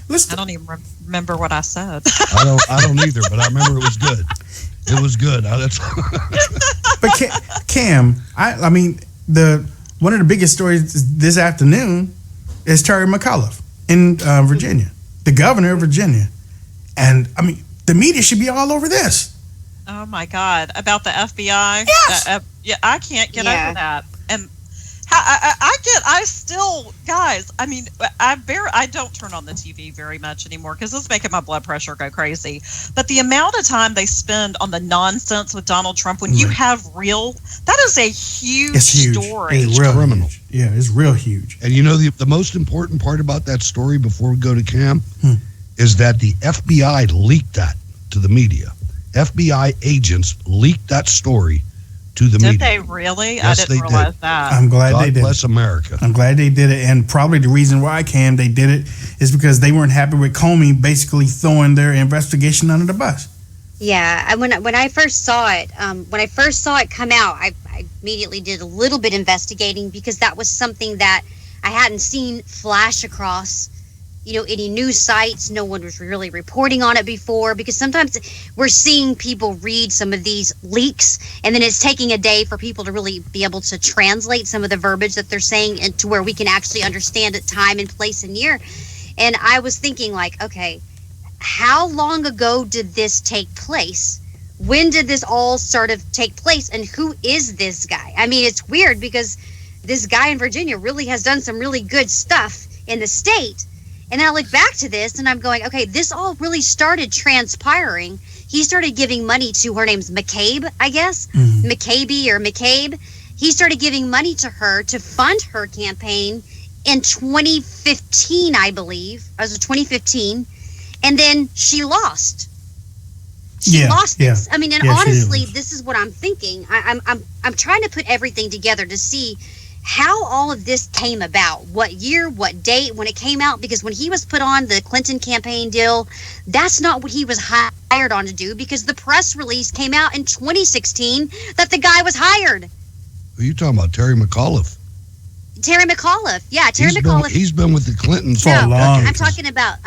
C: I don't even remember what I said.
D: I don't either, but I remember it was good. It was good.
X: But Cam, I mean, one of the biggest stories this afternoon is Terry McAuliffe in Virginia, the governor of Virginia. And I mean, the media should be all over this.
C: Oh my God! About the FBI?
X: Yes.
C: Yeah, I can't get over that. And I still, guys. I mean, I don't turn on the TV very much anymore because it's making my blood pressure go crazy. But the amount of time they spend on the nonsense with Donald Trump when you have that is a huge story.
X: It's real
D: criminal.
X: Huge. Yeah, it's real huge.
D: And you know the most important part about that story before we go to Cam is that the FBI leaked that to the media. FBI agents leaked that story to the media.
C: Did they really?
D: Yes,
C: I didn't realize that.
X: I'm glad they did.
D: God bless America.
X: I'm glad they did it. And probably the reason why they did it is because they weren't happy with Comey basically throwing their investigation under the bus.
A: Yeah, when I first saw it, come out, I immediately did a little bit investigating because that was something that I hadn't seen flash across, any news sites. No one was really reporting on it before because sometimes we're seeing people read some of these leaks and then it's taking a day for people to really be able to translate some of the verbiage that they're saying into where we can actually understand it, time and place and year. And I was thinking like, okay, how long ago did this take place? When did this all sort of take place? And who is this guy? I mean, it's weird because this guy in Virginia really has done some really good stuff in the state. And I look back to this and I'm going, okay, this all really started transpiring. He started giving money to, her name's McCabe, I guess. McCabe or McCabe. He started giving money to her to fund her campaign in 2015, I believe. It was 2015. And then she lost. She lost this. I mean, and honestly, this is what I'm thinking. I'm trying to put everything together to see how all of this came about, what year, what date, when it came out, because when he was put on the Clinton campaign deal, that's not what he was hired on to do, because the press release came out in 2016 that the guy was hired.
D: Who are you talking about? Terry McAuliffe?
A: Terry McAuliffe. Yeah, Terry McAuliffe.
D: He's been with the Clintons for a long time.
A: I'm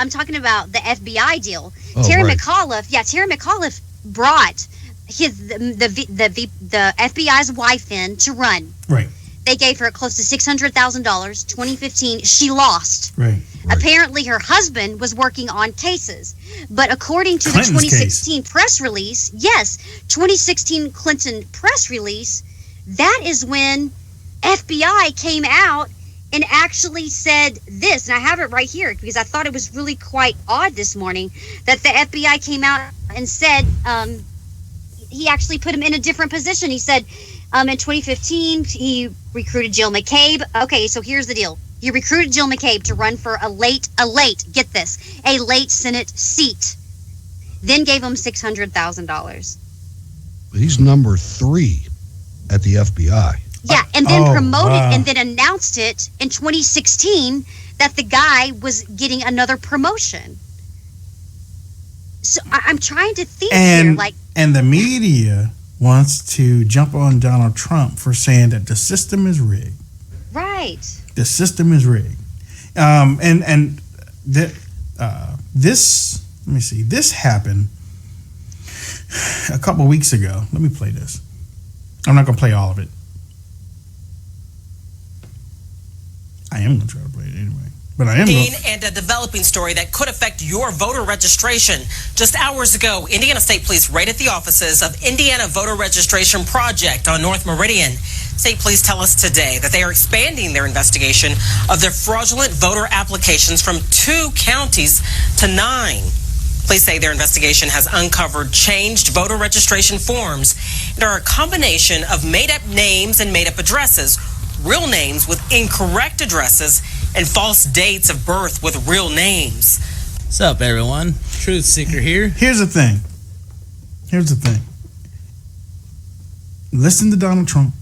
A: talking about the FBI deal. Terry McAuliffe brought the FBI's wife in to run.
X: Right.
A: They gave her close to $600,000. 2015, she lost.
X: Right.
A: Apparently, her husband was working on cases, but according to
X: Clinton's
A: the 2016 press release, 2016 Clinton press release, that is when FBI came out and actually said this, and I have it right here because I thought it was really quite odd this morning that the FBI came out and said he actually put him in a different position. He said in 2015 he recruited Jill McCabe. Okay, so here's the deal. He recruited Jill McCabe to run for a late Senate seat, then gave him $600,000.
D: He's number 3 at the FBI.
A: Yeah, and then promoted and then announced it in 2016 that the guy was getting another promotion. So I'm trying to think here, like...
X: And the media wants to jump on Donald Trump for saying that the system is rigged.
A: Right.
X: The system is rigged. This, let me see, this happened a couple of weeks ago. Let me play this. I'm not going to play all of it. I am going to try to play it anyway. But I am
E: and a developing story that could affect your voter registration. Just hours ago, Indiana State Police raided the offices of Indiana Voter Registration Project on North Meridian. State Police tell us today that they are expanding their investigation of their fraudulent voter applications from 2 counties to 9. Police say their investigation has uncovered changed voter registration forms and are a combination of made-up names and made-up addresses, real names with incorrect addresses, and false dates of birth with real names.
F: What's up, everyone? Truth Seeker here.
X: Here's the thing. Listen to Donald Trump.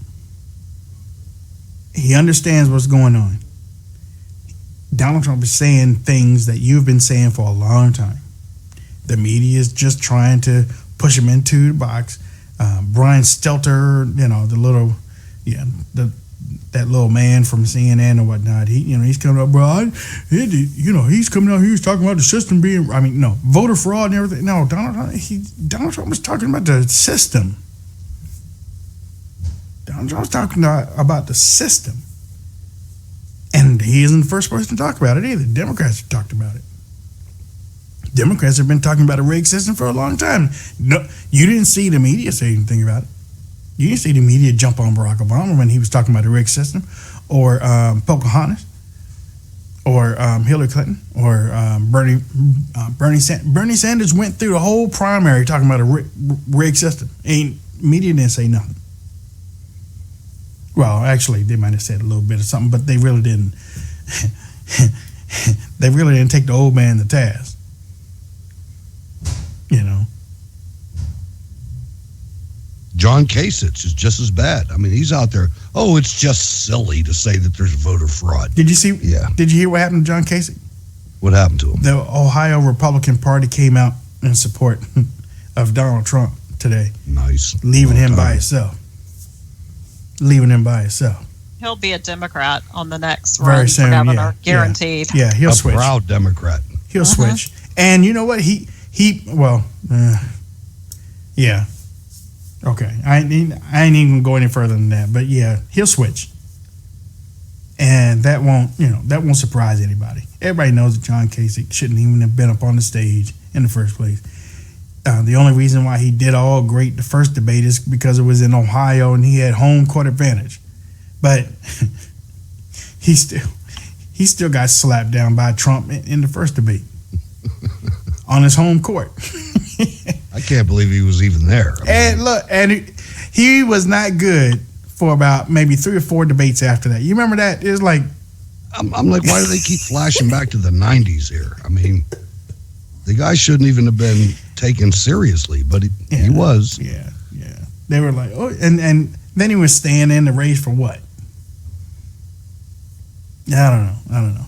X: He understands what's going on. Donald Trump is saying things that you've been saying for a long time. The media is just trying to push him into the box. Brian Stelter, that little man from CNN or whatnot, he's coming up, bro. He's coming out here, he's talking about the system being, voter fraud and everything. No, Donald Trump was talking about the system. Donald Trump was talking about the system. And he isn't the first person to talk about it either. Democrats have talked about it. Democrats have been talking about a rigged system for a long time. No, you didn't see the media say anything about it. You didn't see the media jump on Barack Obama when he was talking about the rigged system, or Pocahontas, or Hillary Clinton, or Bernie Sanders. Bernie Sanders went through the whole primary talking about a rigged system. Media didn't say nothing. Well, actually, they might have said a little bit of something, but they really didn't. They really didn't take the old man to task.
D: John Kasich is just as bad. I mean, he's out there. Oh, it's just silly to say that there's voter fraud.
X: Did you see?
D: Yeah.
X: Did you hear what happened to John Kasich?
D: What happened to him?
X: The Ohio Republican Party came out in support of Donald Trump today.
D: Nice.
X: Leaving him by himself.
C: He'll be a Democrat on the next
X: Very
C: run
X: soon,
C: for governor, guaranteed.
X: Yeah, he'll switch.
D: A proud Democrat.
X: He'll switch. And you know what? Yeah. Okay, I ain't even go any further than that. But yeah, he'll switch, and that won't surprise anybody. Everybody knows that John Kasich shouldn't even have been up on the stage in the first place. The only reason why he did all great the first debate is because it was in Ohio and he had home court advantage. But he still got slapped down by Trump in the first debate on his home court.
D: I can't believe he was even there.
X: He was not good for about maybe 3 or 4 debates after that. You remember that? It was like,
D: I'm like, why do they keep flashing back to the 90s here? I mean, the guy shouldn't even have been taken seriously, but he was.
X: Yeah. They were like, oh, and then he was staying in the race for what? I don't know.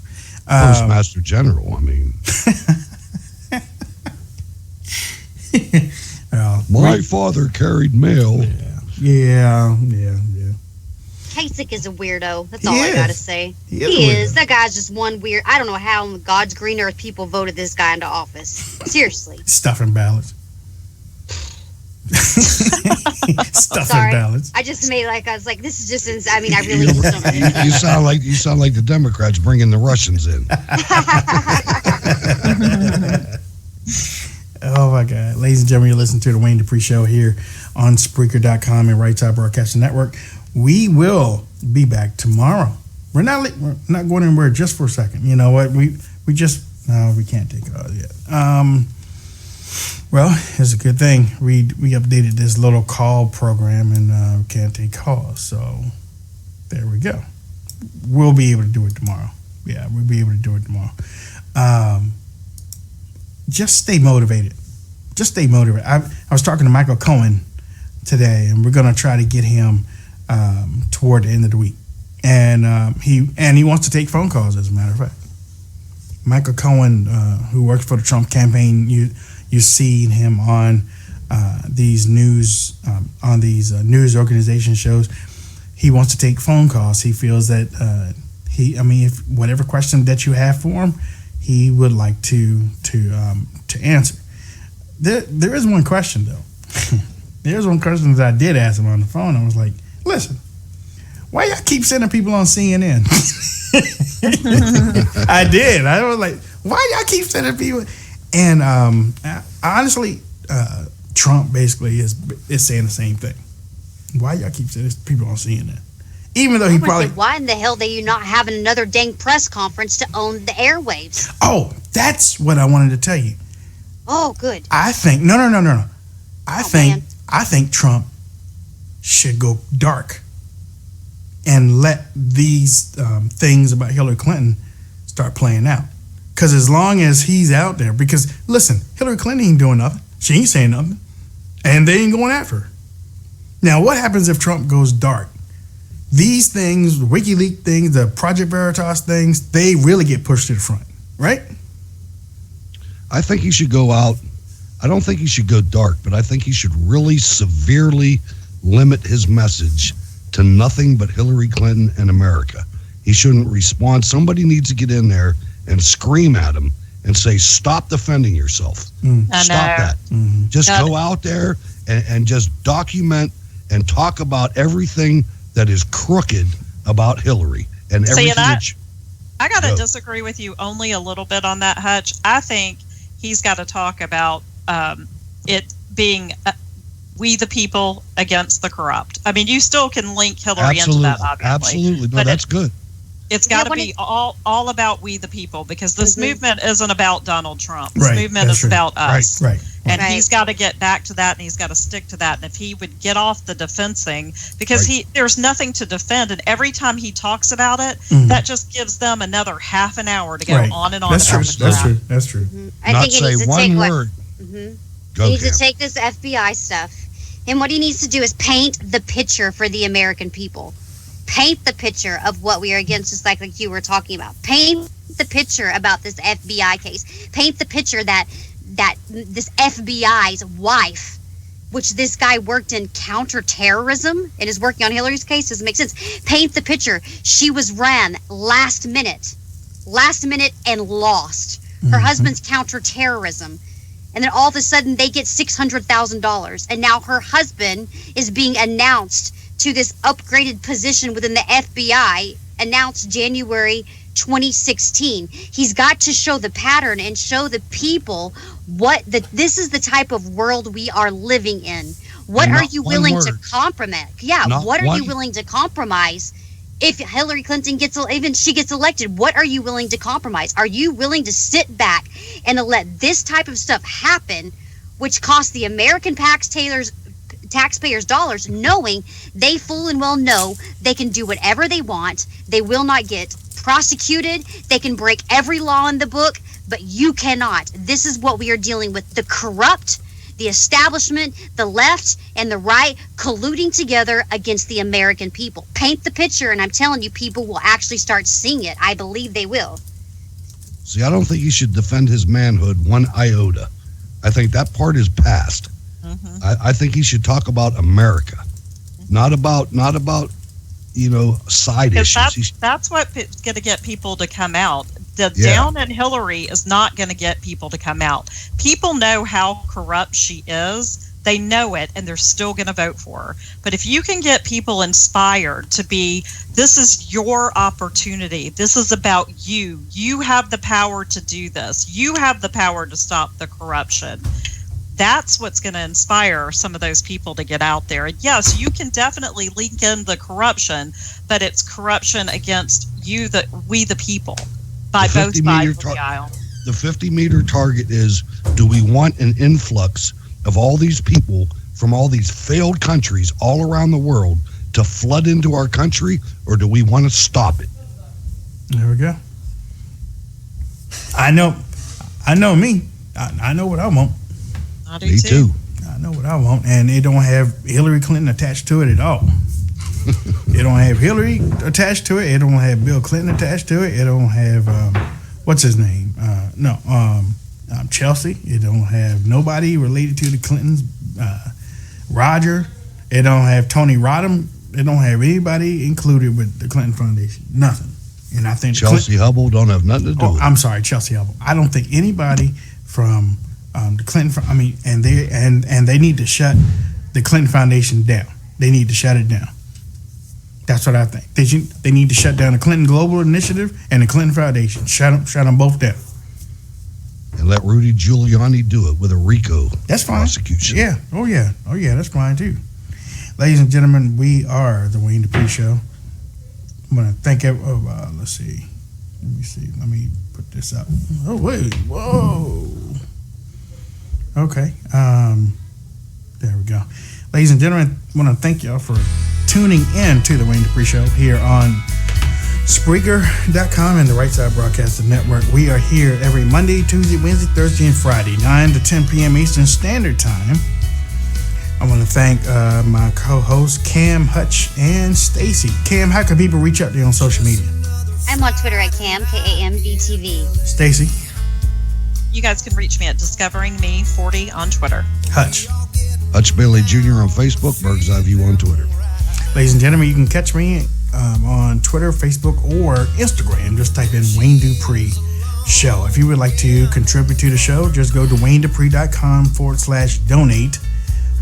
D: Postmaster General, I mean. My father carried mail.
X: Yeah.
A: Kasich is a weirdo. That's all I gotta say.
X: He
A: is. That guy's just one weird. I don't know how on God's green earth people voted this guy into office. Seriously.
X: Stuffing ballots.
A: Sorry.
X: ballots.
A: I just made I was like, this is just. I mean, I really just don't.
D: You sound like the Democrats bringing the Russians in.
X: Oh my God, ladies and gentlemen, you're listening to the Wayne Dupree Show here on Spreaker.com and Right Side Broadcasting Network. We will be back tomorrow. We're not going anywhere just for a second. You know what? We can't take it all yet. Well, it's a good thing we updated this little call program and we can't take calls. So there we go. We'll be able to do it tomorrow. Yeah, we'll be able to do it tomorrow. Just stay motivated. I was talking to Michael Cohen today, and we're going to try to get him toward the end of the week. And he wants to take phone calls, as a matter of fact. Michael Cohen, who works for the Trump campaign, you see him on these news organization shows. He wants to take phone calls. He feels that if whatever question that you have for him, he would like to answer. There is one question though. There's one question that I did ask him on the phone. I was like, listen, why y'all keep sending people on CNN? I did. I was like, why y'all keep sending people? And honestly, Trump basically is saying the same thing. Why y'all keep sending people on CNN? Even though he probably...
A: Why in the hell are you not having another dang press conference to own the airwaves?
X: Oh, that's what I wanted to tell you.
A: Oh, good.
X: I think... No. I think Trump should go dark and let these things about Hillary Clinton start playing out. Because as long as he's out there... Because, listen, Hillary Clinton ain't doing nothing. She ain't saying nothing. And they ain't going after her. Now, what happens if Trump goes dark? These things, WikiLeaks things, the Project Veritas things, they really get pushed to the front, right?
D: I think he should go out. I don't think he should go dark, but I think he should really severely limit his message to nothing but Hillary Clinton and America. He shouldn't respond. Somebody needs to get in there and scream at him and say, stop defending yourself. Stop that. Mm-hmm. Just go out there and just document and talk about everything that is crooked about Hillary and everything.
C: I got to disagree with you only a little bit on that, Hutch. I think he's got to talk about it being we the people against the corrupt. I mean, you still can link Hillary into that, obviously.
D: Absolutely. No, that's good.
C: It's got to be all about we the people, because this movement isn't about Donald Trump. This
X: right,
C: movement is about us.
X: Right.
C: And he's got to get back to that, and he's got to stick to that. And if he would get off the defensing, because there's nothing to defend, and every time he talks about it, that just gives them another half an hour to go on and on.
X: That's true. That's true.
A: Mm-hmm. I think he needs to take word. He needs to take this FBI stuff, and what he needs to do is paint the picture for the American people. Paint the picture of what we are against, just like you were talking about. Paint the picture about this FBI case. Paint the picture that this FBI's wife, which this guy worked in counterterrorism and is working on Hillary's case, doesn't make sense. Paint the picture. She was ran last minute and lost. Her husband's counterterrorism. And then all of a sudden they get $600,000. And now her husband is being announced to this upgraded position within the FBI announced January 2016. He's got to show the pattern and show the people this is the type of world we are living in. What are you willing to compromise? Yeah, what are you willing to compromise if Hillary Clinton gets elected? What are you willing to compromise? Are you willing to sit back and to let this type of stuff happen, which costs the American taxpayers dollars, knowing they full and well know they can do whatever they want, they will not get prosecuted, they can break every law in the book, but you cannot. This is what we are dealing with. The corrupt, the establishment, the left, and the right colluding together against the American people. Paint the picture, and I'm telling you, people will actually start seeing it. I believe they will.
D: See, I don't think he should defend his manhood one iota. I think that part is past. I think he should talk about America, not about side issues.
C: That's what's going to get people to come out. Down in Hillary is not going to get people to come out. People know how corrupt she is. They know it, and they're still going to vote for her. But if you can get people inspired to this is your opportunity. This is about you. You have the power to do this. You have the power to stop the corruption. That's what's going to inspire some of those people to get out there. And yes, you can definitely link in the corruption, but it's corruption against we the people, by both sides of the aisle.
D: The 50-meter target is, do we want an influx of all these people from all these failed countries all around the world to flood into our country, or do we want to stop it?
X: There we go. I know me. I know what I want.
D: Me too.
X: I know what I want, and it don't have Hillary Clinton attached to it at all. It don't have Hillary attached to it. It don't have Bill Clinton attached to it. It don't have what's his name? Chelsea. It don't have nobody related to the Clintons. Roger. It don't have Tony Rodham. It don't have anybody included with the Clinton Foundation. Nothing. And I think
D: Chelsea Hubble don't have nothing to do with it.
X: I'm sorry, Chelsea Hubble. I don't think anybody from the Clinton. And they need to shut the Clinton Foundation down. They need to shut it down. That's what I think. They need to shut down the Clinton Global Initiative and the Clinton Foundation. Shut them both down.
D: And let Rudy Giuliani do it with a RICO prosecution.
X: Yeah. Oh, yeah. That's fine, too. Ladies and gentlemen, we are the Wayne Dupree Show. I'm going to thank let's see. Let me see. Let me put this up. Oh, wait. Whoa. Okay. There we go. Ladies and gentlemen, I want to thank y'all for tuning in to the Wayne Dupree Show here on Spreaker.com and the Right Side Broadcasting Network. We are here every Monday, Tuesday, Wednesday, Thursday, and Friday, 9 to 10 p.m. Eastern Standard Time. I want to thank my co-hosts, Cam, Hutch, and Stacy. Cam, how can people reach out to you on social media?
A: I'm on Twitter at Cam, KAMDTV.
X: Stacy?
C: You guys can reach me at Discovering Me 40 on Twitter.
X: Hutch
D: Bailey Jr. on Facebook, Bird's Eye View on Twitter.
X: Ladies and gentlemen, you can catch me on Twitter, Facebook, or Instagram. Just type in Wayne Dupree Show. If you would like to contribute to the show, just go to WayneDupree.com/donate.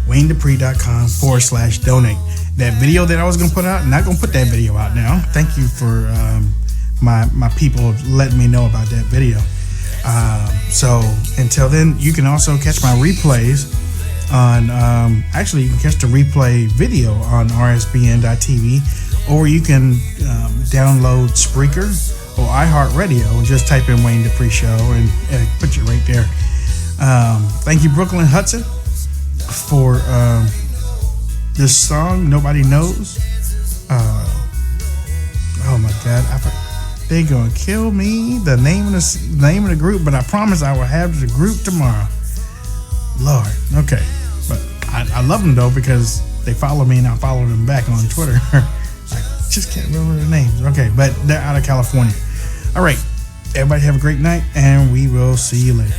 X: WayneDupree.com/donate. That video that I was going to put out, I'm not going to put that video out now. Thank you for my people letting me know about that video. So until then, you can also catch my replays on actually you can catch the replay video on RSBN.TV, or you can download Spreaker or iHeartRadio and just type in Wayne Dupree Show and put you right there. Thank you, Brooklyn Hudson, for this song Nobody Knows. Oh my God, they gonna kill me, the name of the group, but I promise I will have the group tomorrow. Lord, okay. But I love them though, because they follow me and I follow them back on Twitter. I just can't remember their names. Okay, but they're out of California. All right, everybody have a great night, and we will see you later.